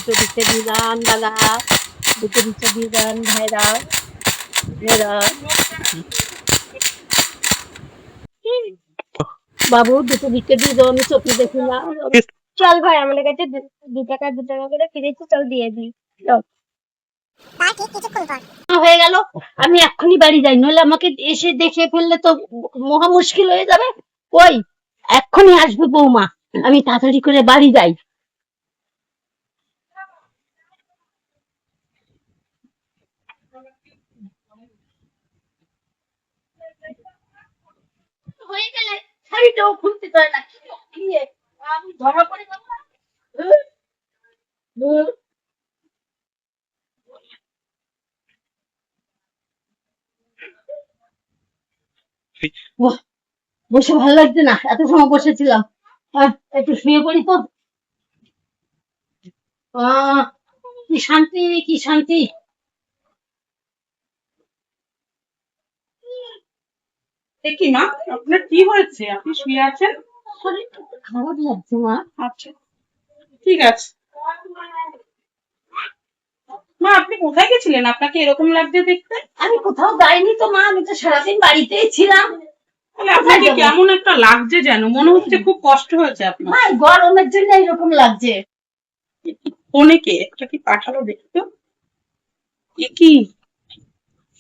দুটো দিতে দিলাম দাদা, দুটো দিতে দিলাম ভাইরা ভাইরা। বাবু দুটো দিতে দিল, আমি চোখে দেখি না। চল ভাই, আমাদের কাছে 2 টাকা করে ফিরেছে, চল দিয়ে দিই। হয়ে গেল, আমি এক্ষুনি বাড়ি যাই, নইলে আমাকে এসে দেখে ফেললে তো মহা মুশকিল হয়ে যাবে। ওই এক্ষুনি আসবে বৌমা, আমি তাড়াতাড়ি করে বাড়ি যাই। হয়ে গেলে শাড়িটাও খুলতে চায় না, কি আমি ধরা পড়ে যাবো না? বসে ভালো লাগছে না, এত সময় বসেছিলাম, একটু শুয়ে পড়ি তো। কি শান্তি, কি শান্তি। কি মা, আপনার কি হয়েছে? আপনি শুয়ে আছেন? শরীরটা একটু খারাপ লাগছে মা। আচ্ছা, ঠিক আছে। মা, আপনি কোথায় গেছিলেন? আপনাকে এরকম লাগছে দেখতে। আমি কোথাও যাইনি তো মা, আমি তো সারাদিন বাড়িতেই ছিলাম। তাহলে আপনাকে কেমন একটা লাগছে, যেন মনে হচ্ছে খুব কষ্ট হয়েছে আপনার। মা, গরমের জন্য এরকম লাগছে। ফোনে কে একটা কি পাঠালো দেখতো? কি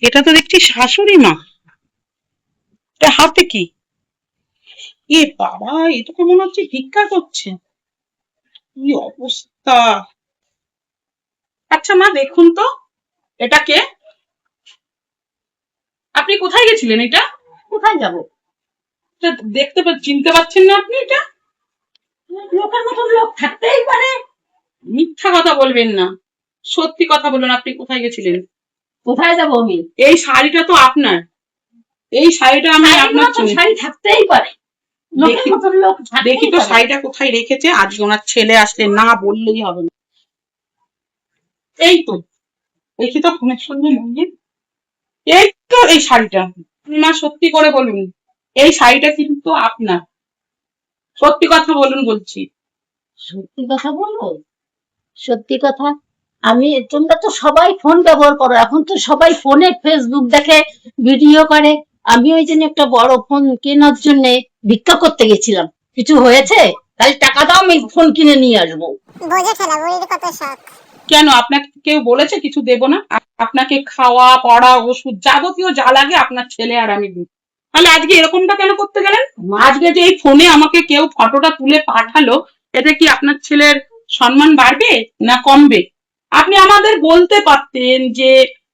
এটা? তো দেখছি শাশুড়ি মা। এটা হাতে কি? এ বাবা, এটা তো মনে হচ্ছে ভিক্ষা করছে। কি অবস্থা! আচ্ছা মা, দেখুন তো এটা কে? আপনি কোথায় গেছিলেন? এটা কোথায় যাবো? দেখতে চিনতে পারছেন না আপনি? এটা লোকের মতন লোক থাকতেই পারে। মিথ্যা কথা বলবেন না, সত্যি কথা বলুন, আপনি কোথায় গেছিলেন? কোথায় যাবো আমি? এই শাড়িটা তো আপনার, এই শাড়িটা আমি আপনার শাড়ি থাকতেই পারে, লোকের মতন লোক দেখি তো শাড়িটা কোথায় রেখেছে। আজকে ওনার ছেলে আসলে না বললেই হবে না। এই তো, দেখি তো ফোনের সঙ্গে মন্দির। এই তো এই শাড়িটা। মা সত্যি করে বলুন, এই শাড়িটা কিন্তু আপনার, সত্যি কথা বলুন বলছি। সত্যি কথা বলবো? সত্যি কথা, আমি, তোমরা তো সবাই ফোন ব্যবহার করো, এখন তো সবাই ফোনে ফেসবুক দেখে, ভিডিও করে। আমি ওই জন্য একটা বড় ফোন কেনার জন্য ভিক্ষা করতে গেছিলাম। কিছু হয়েছে? তাহলে টাকা দাও, আমি ফোন কিনে নিয়ে আসবো। কেন, আপনাকে কেউ বলেছে কিছু দেব না? আপনাকে খাওয়া পড়া ওষুধ যাবতীয় যা লাগে আপনার ছেলে আর আমি দিই। তাহলে আজকে এরকমটা কেন করতে গেলেন? আজকে যে এই ফোনে আমাকে কেউ ফটোটা তুলে পাঠালো, এতে কি আপনার ছেলের সম্মান বাড়বে না কমবে? আপনি আমাদের বলতে পারতেন যে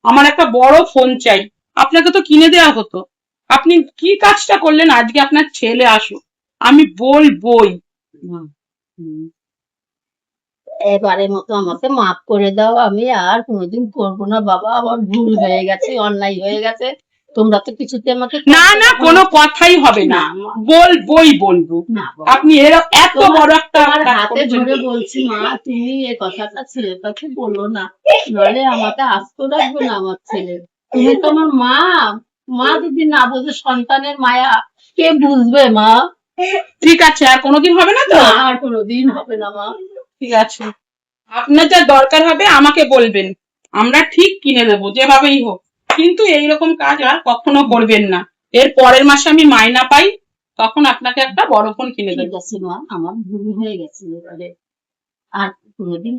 আমার একটা বড় ফোন চাই, আপনাকে তো কিনে দেওয়া হতো। আপনি কি কাজটা করলেন? আজকে আপনার ছেলে আসুক, আমি বলবই। এবারের মতো আমাকে মাফ করে দাও, আমি আর কোনোদিন করবো না বাবা, আমার ভুল হয়ে গেছে, অন্যায় হয়ে গেছে। তোমরা তো কিছুতে আমাকে না না, কোনো কথাই হবে না, বলবো। আপনি এত বড় একটা হাতে ধরে বলছি মা, তুমি এই কথাটা ছেলের কাছে বলো না, নইলে আমাকে আস্ত রাখবে না আমার ছেলে। তুমি তো আমার মা, মা যদি না বোঝে সন্তানের মায়া, কে বুঝবে মা? ঠিক আছে, আর কোনোদিন হবে না তো? আর কোনোদিন হবে না মা। ঠিক আছে, আপনার যা দরকার হবে আমাকে বলবেন, আমরা ঠিক কিনে দেবো যেভাবেই হোক, কিন্তু এইরকম কাজ আর কখনো করবেন না। এর পরের মাসে আমি মাইনা পাই, তখন আপনাকে একটা বড় ফোন কিনে দেবো। ঠিক আছে মা, আমার ভুল হয়ে গেছে এবারে, আর কোনোদিন